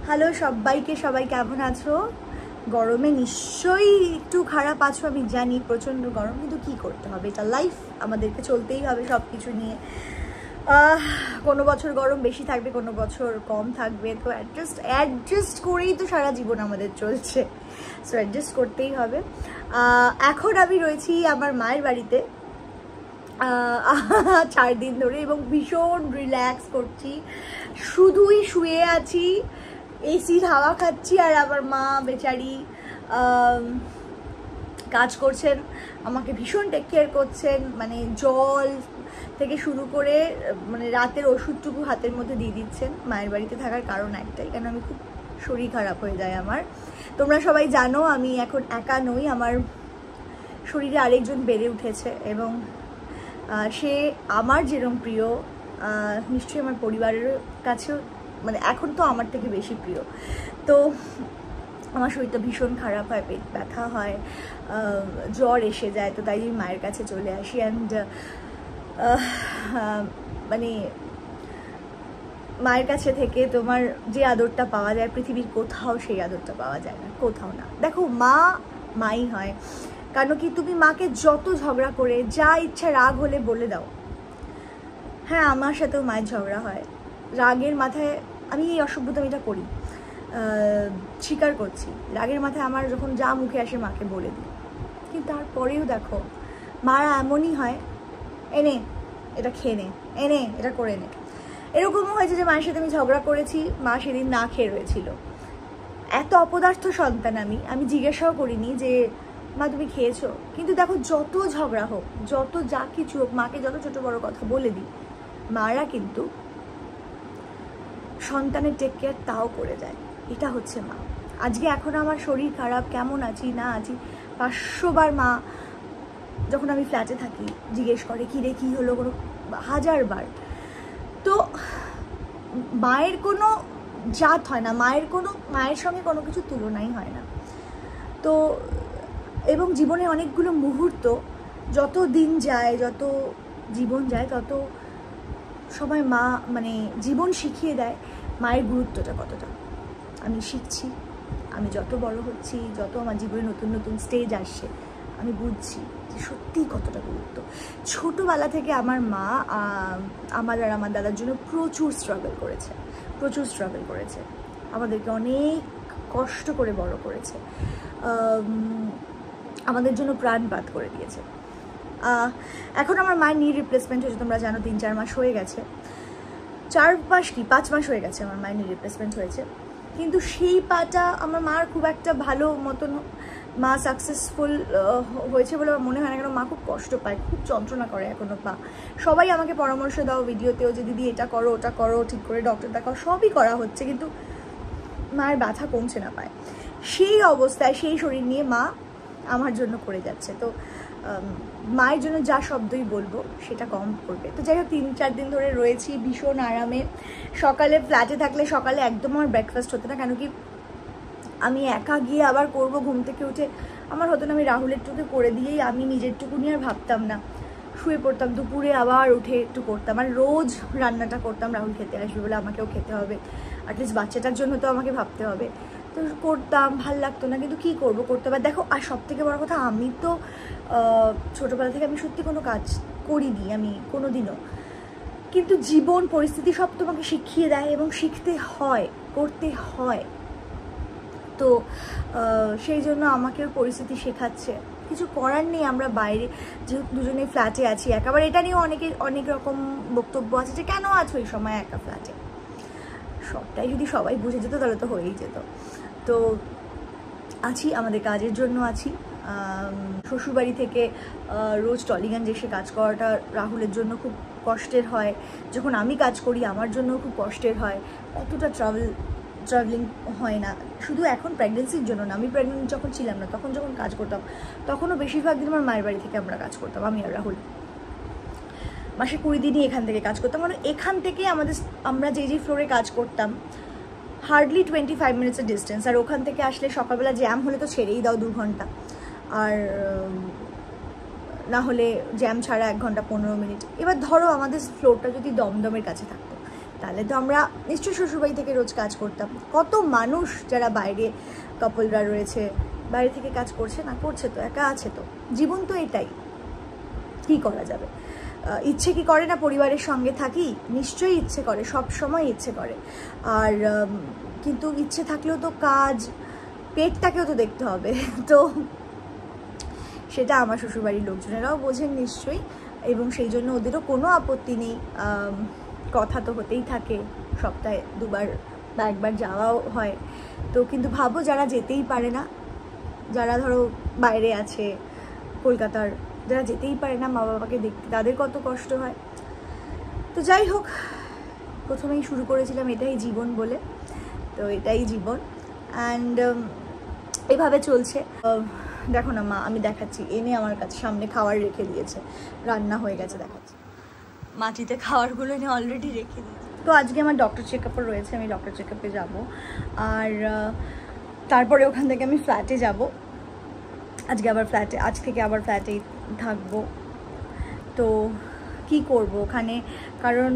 Hello সবাইকে, সবাই কেমন আছো? গরমে নিশ্চয়ই একটু খারাপ আছো আমি জানি, প্রচণ্ড গরম, কিন্তু কি করতে হবে, এটা লাইফ, আমাদেরকে চলতেই হবে সব কিছু নিয়ে। কোনো বছর গরম বেশি থাকবে, কোনো বছর কম থাকবে, তো অ্যাডজাস্ট করেই তো সারা জীবন আমাদের চলছে, সো অ্যাডজাস্ট করতেই হবে। এখন আমি রয়েছি আমার মায়ের বাড়িতে 4 দিন ধরে, এবং ভীষণ রিল্যাক্স করছি, শুধুই শুয়ে আছি, এসির হাওয়া খাচ্ছি, আর আমার মা বেচারি কাজ করছেন, আমাকে ভীষণ টেক কেয়ার করছেন, মানে জল থেকে শুরু করে মানে রাতের ওষুধটুকু হাতের মধ্যে দিয়ে দিচ্ছেন। মায়ের বাড়িতে থাকার কারণ একটাই, কেন আমি খুব শরীর খারাপ হয়ে যায় আমার। তোমরা সবাই জানো আমি এখন একা নই, আমার শরীরে আরেকজন বেড়ে উঠেছে, এবং সে আমার যেরকম প্রিয়, নিশ্চয়ই আমার পরিবারের কাছেও মানে এখন তো আমার থেকে বেশি প্রিয়। তো আমার শরীরটা ভীষণ খারাপ হয়, পেট ব্যথা হয়, জ্বর এসে যায়, তো তাই আমি মায়ের কাছে চলে আসি। অ্যান্ড মানে মায়ের কাছে থেকে তোমার যে আদরটা পাওয়া যায় পৃথিবীর কোথাও সেই আদরটা পাওয়া যায় না, কোথাও না। দেখো, মা মাই হয়, কারণ কি তুমি মাকে যত ঝগড়া করে যা ইচ্ছা রাগ হলে বলে দাও। হ্যাঁ, আমার সাথেও মায়ের ঝগড়া হয়, রাগের মাথায় আমি এই অসভ্যতামিটা করি, স্বীকার করছি, রাগের মাথায় আমার যখন যা মুখে আসে মাকে বলে দিই, কিন্তু তারপরেও দেখো মারা এমনই হয়, এনে এটা খেয়ে নে, এনে এটা করে নে। এরকমও হয়েছে যে মায়ের সাথে আমি ঝগড়া করেছি, মা সেদিন না খেয়ে রয়েছিল। এত অপদার্থ সন্তান আমি জিজ্ঞাসাও করিনি যে মা তুমি খেয়েছো, কিন্তু দেখো যত ঝগড়া হোক, যত যা কিছু হোক, মাকে যত ছোট বড় কথা বলে দিই, মারা কিন্তু সন্তানের টেক কেয়ার তাও করে যায়। এটা হচ্ছে মা। আজকে এখন আমার শরীর খারাপ, কেমন আছি না আছি 500 বার মা, যখন আমি ফ্ল্যাটে থাকি, জিজ্ঞেস করে কী রে কী হলো, কোনো 1000 বার। তো মায়ের কোনো জাত হয় না, মায়ের সঙ্গে কোনো কিছু তুলনাই হয় না। তো এবং জীবনে অনেকগুলো মুহূর্ত, যত দিন যায়, যত জীবন যায়, তত সময় মা মানে জীবন শিখিয়ে দেয় মায়ের গুরুত্বটা কতটা। আমি শিখছি, আমি যত বড় হচ্ছি, যত আমার জীবনে নতুন নতুন স্টেজ আসছে, আমি বুঝছি যে সত্যি কতটা গুরুত্ব। ছোটোবেলা থেকে আমার মা আমার আর আমার দাদার জন্য প্রচুর স্ট্রাগল করেছে, আমাদেরকে অনেক কষ্ট করে বড় করেছে, আমাদের জন্য প্রাণপাত করে দিয়েছে। এখন আমার মায়ের নি রিপ্লেসমেন্ট হয়েছে, তোমরা জানো 3-4 মাস হয়ে গেছে, 5 মাস হয়ে গেছে আমার মায়ের নি রিপ্লেসমেন্ট হয়েছে। কিন্তু সেই পাটা আমার মার খুব একটা ভালো মতন মা সাকসেসফুল হয়েছে বলে আমার মনে হয় না, কেন মা খুব কষ্ট পায়, খুব যন্ত্রণা করে এখনো পা। সবাই আমাকে পরামর্শ দাও ভিডিওতেও যে দিদি এটা করো ওটা করো, ঠিক করে ডক্টর দেখাও, সবই করা হচ্ছে, কিন্তু মায়ের ব্যথা কমছে না পায়। সেই অবস্থায় সেই শরীর নিয়ে মা আমার জন্য করে যাচ্ছে। তো মায়ের জন্য যা শব্দই বলবো সেটা কম করবে। তো যাই হোক, 3-4 দিন ধরে রয়েছি ভীষণ আরামে। সকালে ফ্ল্যাটে থাকলে সকালে একদম আমার ব্রেকফাস্ট হতো না, কেন কি আমি একা গিয়ে আবার করব, ঘুম থেকে উঠে আমার হতো না, আমি রাহুলের টুকু করে দিয়েই আমি নিজের টুকু নিয়ে আর ভাবতাম না, শুয়ে পড়তাম, দুপুরে আবার উঠে একটু করতাম, আর রোজ রান্নাটা করতাম, রাহুল খেতে আসবে বলে আমাকেও খেতে হবে, অ্যাটলিস্ট বাচ্চাটার জন্য তো আমাকে ভাবতে হবে, তো করতাম, ভাল লাগতো না, কিন্তু কী করবো, করতে হবে। দেখো, আর সব থেকে বড় কথা, আমি তো ছোটোবেলা থেকে আমি সত্যি কোনো কাজ করিনি আমি কোনো দিনও, কিন্তু জীবন পরিস্থিতি সব তোমাকে শিখিয়ে দেয়, এবং শিখতে হয়, করতে হয়। তো সেই জন্য আমাকেও পরিস্থিতি শেখাচ্ছে, কিছু করার নেই। আমরা বাইরে যেহেতু দুজনে ফ্ল্যাটে আছি, একেবারে এটা নিয়েও অনেক রকম বক্তব্য আছে যে কেন আছো এই সময় একা ফ্ল্যাটে। সবটাই যদি সবাই বুঝে যেত তাহলে তো হয়েই যেত। তো আছি, আমাদের কাজের জন্য আছি। শ্বশুরবাড়ি থেকে রোজ টলিগঞ্জ এসে কাজ করাটা রাহুলের জন্য খুব কষ্টের হয়, যখন আমি কাজ করি আমার জন্য খুব কষ্টের হয়, অতটা ট্রাভেলিং হয় না। শুধু এখন প্রেগনেন্সির জন্য না, আমি প্রেগনেন্ট যখন ছিলাম না, তখন যখন কাজ করতাম, তখনও বেশিরভাগ দিন আমার মায়ের বাড়ি থেকে আমরা কাজ করতাম, আমি আর রাহুল। মাসে 20 দিনই এখান থেকে কাজ করতাম, মানে এখান থেকে আমরা যে ফ্লোরে কাজ করতাম হার্ডলি 25 মিনিটসের ডিস্টেন্স, আর ওখান থেকে আসলে সকালবেলা জ্যাম হলে তো ছেড়েই দাও 2 ঘন্টা, আর না হলে জ্যাম ছাড়া 1 ঘন্টা 15 মিনিট। এবার ধরো আমাদের ফ্লোরটা যদি দমদমের কাছে থাকতো, তাহলে তো আমরা নিশ্চয়ই শ্বশুরবাড়ি থেকে রোজ কাজ করতাম। কত মানুষ যারা বাইরে কাপলরা রয়েছে বাইরে থেকে কাজ করছে না, করছে তো, একা আছে তো, জীবন তো এটাই, কি করা যাবে। ইচ্ছে কি করে না পরিবারের সঙ্গে থাকি? নিশ্চয়ই ইচ্ছে করে, সব সময় ইচ্ছে করে। আর কিন্তু ইচ্ছে থাকলেও তো কাজ, পেটটাকেও তো দেখতে হবে। তো সেটা আমার শ্বশুরবাড়ির লোকজনেরাও বোঝেন নিশ্চয়ই, এবং সেই জন্য ওদেরও কোনো আপত্তি নেই। কথা তো হতেই থাকে, সপ্তাহে 2বার বা 1বার যাওয়াও হয়। তো কিন্তু ভাবো যারা যেতেই পারে না, যারা ধরো বাইরে আছে কলকাতার, যারা যেতেই পারে না মা বাবাকে দেখতে, তাদের কত কষ্ট হয়। তো যাই হোক, প্রথমেই শুরু করেছিলাম এটাই জীবন বলে, তো এটাই জীবন। অ্যান্ড এভাবে চলছে। দেখো না মা, আমি দেখাচ্ছি, এনে আমার কাছে সামনে খাবার রেখে দিয়েছে, রান্না হয়ে গেছে, দেখাচ্ছি, মাটিতে খাবারগুলো এনে অলরেডি রেখে দিয়েছে। তো আজকে আমার ডক্টর চেকআপও রয়েছে, আমি ডক্টর চেকআপে যাব, আর তারপরে ওখান থেকে আমি ফ্ল্যাটে যাব। আজকে আবার ফ্ল্যাটে, আজ থেকে আবার ফ্ল্যাটেই থাকবো। তো কি করব ওখানে, কারণ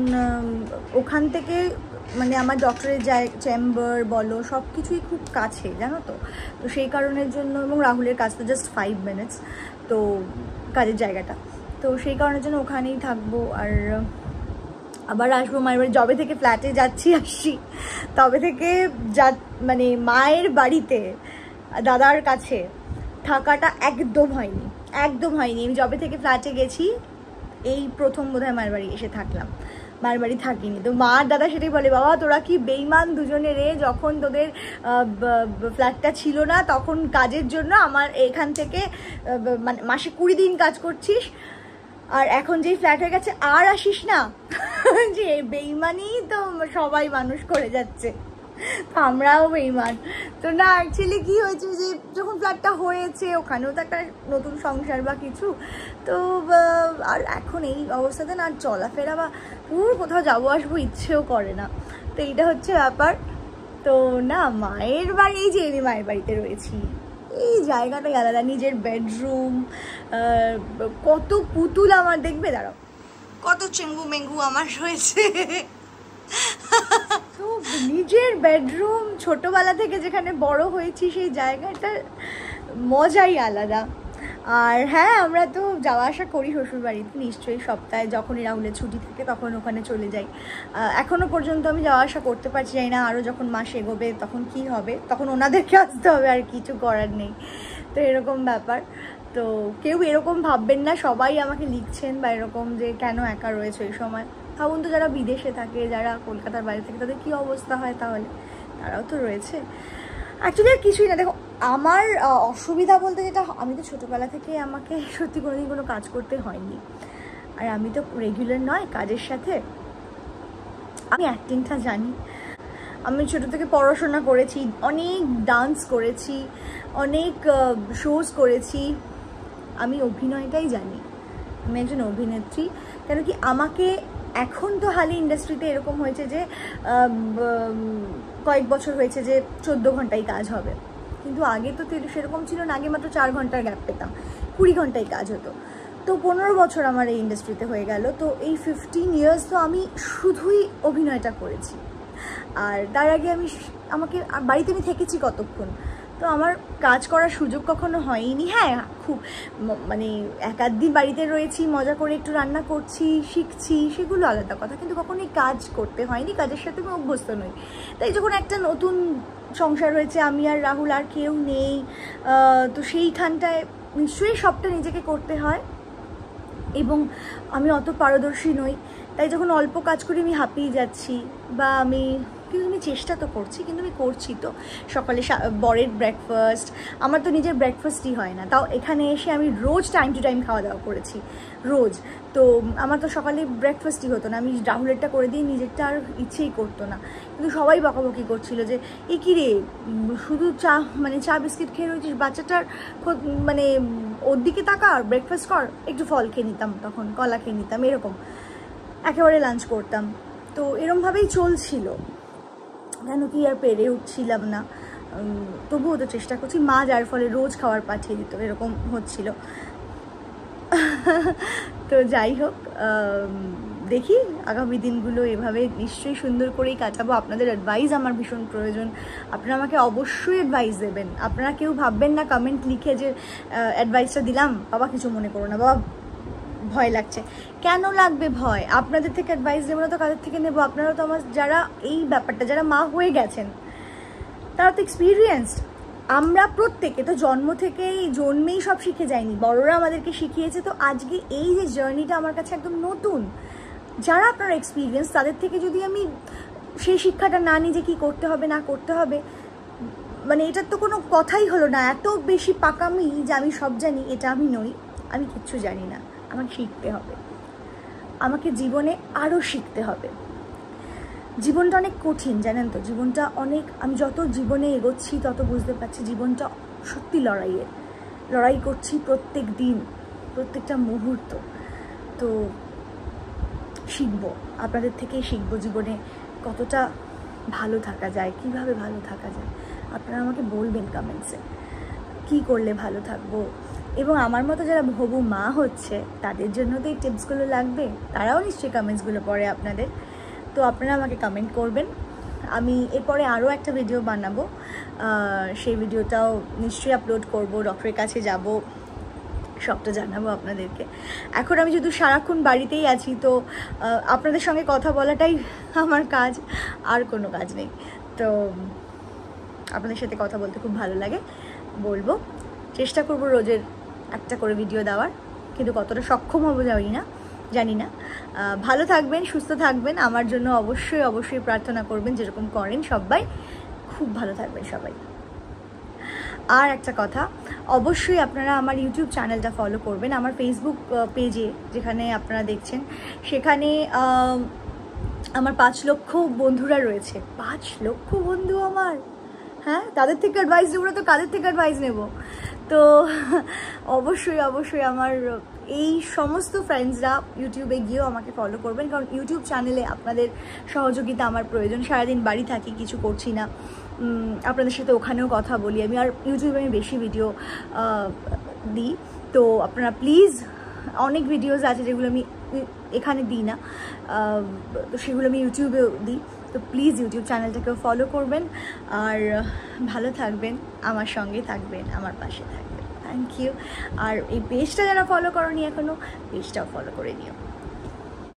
ওখান থেকে মানে আমার ডক্টরের চেম্বার বলো সব কিছুই খুব কাছে, জানো তো। তো সেই কারণের জন্য, এবং রাহুলের কাজ তো জাস্ট 5 মিনিটস, তো কাজের জায়গাটা, তো সেই কারণের জন্য ওখানেই থাকবো। আর আবার আসবো মায়ের বাড়ি। যবে থেকে ফ্ল্যাটে যাচ্ছি আসছি, তবে থেকে মানে মায়ের বাড়িতে দাদার কাছে থাকাটা একদম হয়নি, একদম হয়নি। আমি যবে থেকে ফ্ল্যাটে গেছি, এই প্রথম বোধহয় মায়ের বাড়ি এসে থাকলাম, মায়ের বাড়ি থাকিনি। তো মা আর দাদা সেটাই বলে, বাবা তোরা কি বেইমান দুজনে রে, যখন তোদের ফ্ল্যাটটা ছিল না তখন কাজের জন্য আমার এখান থেকে মানে মাসে 20 দিন কাজ করছিস, আর এখন যেই ফ্ল্যাট হয়ে গেছে আর আসিস না। যে বেইমানি তো সবাই মানুষ করে যাচ্ছে, তো আমরাও বেইমান। তো না, অ্যাকচুয়ালি কি হয়েছে যে যখন ফ্ল্যাটটা হয়েছে, ওখানেও তো একটা নতুন সংসার বা কিছু, তো আর এখন এই অবস্থাতে না চলাফেরা বা কোথাও যাবো আসবো ইচ্ছেও করে না। তো এইটা হচ্ছে ব্যাপার। তো না, মায়ের বাড়ি, এই যে আমি মায়ের বাড়িতে রয়েছি, এই জায়গাটাই আলাদা, নিজের বেডরুম, কত পুতুল আমার, দেখবে দাঁড়াও, কত চেঙ্গু মেঙ্গু আমার রয়েছে। তো নিজের বেডরুম, ছোটবেলা থেকে যেখানে বড় হয়েছি সেই জায়গাটার মজাই আলাদা। আর হ্যাঁ, আমরা তো যাওয়া আসা করি শ্বশুরবাড়িতে নিশ্চয়ই, সপ্তাহে যখনই রাহুলের ছুটি থাকে তখন ওখানে চলে যাই। এখনও পর্যন্ত আমি যাওয়া আসা করতে পারছি না, আরও যখন মাস এগোবে তখন কি হবে, তখন ওনাদেরকে আসতে হবে, আর কিছু করার নেই। তো এরকম ব্যাপার। তো কেউ এরকম ভাববেন না, সবাই আমাকে লিখছেন বা এরকম যে কেন একা রয়েছে এই সময়। ভাবুন তো, যারা বিদেশে থাকে, যারা কলকাতার বাইরে থাকে, তাদের কী অবস্থা হয়, তাহলে তারাও তো রয়েছে। অ্যাকচুয়ালি আর কিছুই না, দেখো আমার অসুবিধা বলতে যেটা, আমি তো ছোটোবেলা থেকে আমাকে সত্যি কোনোদিন কোনো কাজ করতে হয়নি, আর আমি তো রেগুলার নয় কাজের সাথে। আমি অ্যাক্টিংটা জানি, আমি ছোটো থেকে পড়াশোনা করেছি, অনেক ডান্স করেছি, অনেক শোজ করেছি, আমি অভিনয়টাই জানি, আমি একজন অভিনেত্রী। কেন কি, আমাকে এখন তো হালি ইন্ডাস্ট্রিতে এরকম হয়েছে যে কয়েক বছর হয়েছে যে 14 ঘন্টায় কাজ হবে, কিন্তু আগে তো সেরকম ছিল না, আগে মাত্র 4 ঘন্টার গ্যাপ পেতাম, 20 ঘন্টায় কাজ হতো। তো 15 বছর আমার এই ইন্ডাস্ট্রিতে হয়ে গেল, তো এই 15 ইয়ার্স তো আমি শুধুই অভিনয়টা করেছি। আর তার আগে আমাকে বাড়িতে আমি থেকেছি কতক্ষণ, তো আমার কাজ করার সুযোগ কখনো হয়নি। হ্যাঁ, খুব মানে 1-8 দিন বাড়িতে রয়েছি, মজা করে একটু রান্না করছি, শিখছি, সেগুলো আলাদা কথা, কিন্তু কখনোই কাজ করতে হয়নি, কাজের সাথে আমি অভ্যস্ত নই। তাই যখন একটা নতুন সংসার হয়েছে, আমি আর রাহুল, আর কেউ নেই, তো সেইখানটায় নিশ্চয়ই সবটা নিজেকে করতে হয়, এবং আমি অত পারদর্শী নই। তাই যখন অল্প কাজ করি আমি হাঁপিয়ে যাচ্ছি, বা কিন্তু আমি চেষ্টা তো করছি, কিন্তু আমি করছি তো। সকালে বরের ব্রেকফাস্ট, আমার তো নিজের ব্রেকফাস্টই হয় না, তাও এখানে এসে আমি রোজ টাইম টু টাইম খাওয়া দাওয়া করেছি, রোজ। তো আমার তো সকালে ব্রেকফাস্টই হতো না, আমি রাহুলেরটা করে দিয়ে নিজেরটা আর ইচ্ছেই করতো না। কিন্তু সবাই বকাবকি করছিল যে এ কী রে, শুধু চা বিস্কিট খেয়ে রয়েছিস, বাচ্চাটার মানে ওর দিকে তাকা, ব্রেকফাস্ট কর, একটু ফল খেয়ে নিতাম, তখন কলা খেয়ে নিতাম, এরকম একেবারে লাঞ্চ করতাম। তো এরমভাবেই চলছিল, কেন কি আর পেরে উঠছিলাম না, তবুও তো চেষ্টা করছি। মা যার ফলে রোজ খাবার পাঠিয়ে দিত, এরকম হচ্ছিল। তো যাই হোক, দেখি আগামী দিনগুলো এভাবে নিশ্চয়ই সুন্দর করেই কাটাবো। আপনাদের অ্যাডভাইস আমার ভীষণ প্রয়োজন, আপনারা আমাকে অবশ্যই অ্যাডভাইস দেবেন। আপনারা কেউ ভাববেন না কমেন্ট লিখে যে অ্যাডভাইসটা দিলাম, বাবা কিছু মনে করো না, বাবা ভয় লাগছে। কেন লাগবে ভয়? আপনাদের থেকে অ্যাডভাইস দেবো না তো কাদের থেকে নেবো? আপনারা তো আমার, যারা এই ব্যাপারটা, যারা মা হয়ে গেছেন, তারা তো এক্সপিরিয়েন্সড। আমরা প্রত্যেকে তো জন্মেই সব শিখে যায়নি, বড়রা আমাদেরকে শিখিয়েছে। তো আজকে এই যে জার্নিটা আমার কাছে একদম নতুন। যারা আপনারা এক্সপিরিয়েন্স, তাদের থেকে যদি আমি সেই শিক্ষাটা না নিই যে কী করতে হবে না করতে হবে, মানে এটার তো কোনো কথাই হলো না। এত বেশি পাকামি যে আমি সব জানি, এটা আমি নই। আমি কিচ্ছু জানি না, আমাকে শিখতে হবে, আমাকে জীবনে আরও শিখতে হবে। জীবনটা অনেক কঠিন, জানেন তো, জীবনটা অনেক, আমি যত জীবনে এগোচ্ছি তত বুঝতে পারছি জীবনটা সত্যি লড়াই করছি প্রত্যেক দিন, প্রত্যেকটা মুহূর্ত। তো শিখবো, আপনাদের থেকেই শিখবো জীবনে কতটা ভালো থাকা যায়, কিভাবে ভালো থাকা যায়। আপনারা আমাকে বলবেন কমেন্টসে কী করলে ভালো থাকবো। এবং আমার মতো যারা হবু মা হচ্ছে, তাদের জন্য তো এই টিপসগুলো লাগবে, তারাও নিশ্চয়ই কমেন্টসগুলো পড়ে আপনাদের। তো আপনারা আমাকে কমেন্ট করবেন। আমি এরপরে আরও একটা ভিডিও বানাবো, সেই ভিডিওটাও নিশ্চয়ই আপলোড করব, ডক্টরের কাছে যাব, সবটা জানাবো আপনাদেরকে। এখন আমি শুধু সারাক্ষণ বাড়িতেই আছি, তো আপনাদের সঙ্গে কথা বলাটাই আমার কাজ, আর কোনো কাজ নেই। তো আপনাদের সাথে কথা বলতে খুব ভালো লাগে, বলবো, চেষ্টা করব রোজের একটা করে ভিডিও দেওয়ার, কিন্তু কতটা সক্ষম হবো জানি না। ভালো থাকবেন, সুস্থ থাকবেন, আমার জন্য অবশ্যই প্রার্থনা করবেন, যেরকম করেন সবাই। খুব ভালো থাকবেন সবাই। আর একটা কথা, অবশ্যই আপনারা আমার ইউটিউব চ্যানেলটা ফলো করবেন। আমার ফেসবুক পেজে যেখানে আপনারা দেখছেন, সেখানে আমার 5 লক্ষ বন্ধুরা রয়েছে। 5 লক্ষ বন্ধু আমার, হ্যাঁ, তাদের থেকে অ্যাডভাইস নেবো না তো কাদের থেকে অ্যাডভাইস নেব? তো অবশ্যই আমার এই সমস্ত ফ্রেন্ডসরা ইউটিউবে গিয়েও আমাকে ফলো করবেন, কারণ ইউটিউব চ্যানেলে আপনাদের সহযোগিতা আমার প্রয়োজন। সারাদিন বাড়ি থাকি, কিছু করছি না, আপনাদের সাথে ওখানেও কথা বলি আমি, আর ইউটিউবে আমি বেশি ভিডিও দিই। তো আপনারা প্লিজ, অনেক ভিডিওস আছে যেগুলো আমি এখানে দিই না, তো সেগুলো আমি ইউটিউবেও দিই। তো প্লিজ ইউটিউব চ্যানেলটাকেও ফলো করবেন, আর ভালো থাকবেন, আমার সঙ্গে থাকবেন, আমার পাশে থাকবেন। Thank you. আর এই পেজটা যারা ফলো করোনি এখনও, পেজটাও ফলো করে নিও।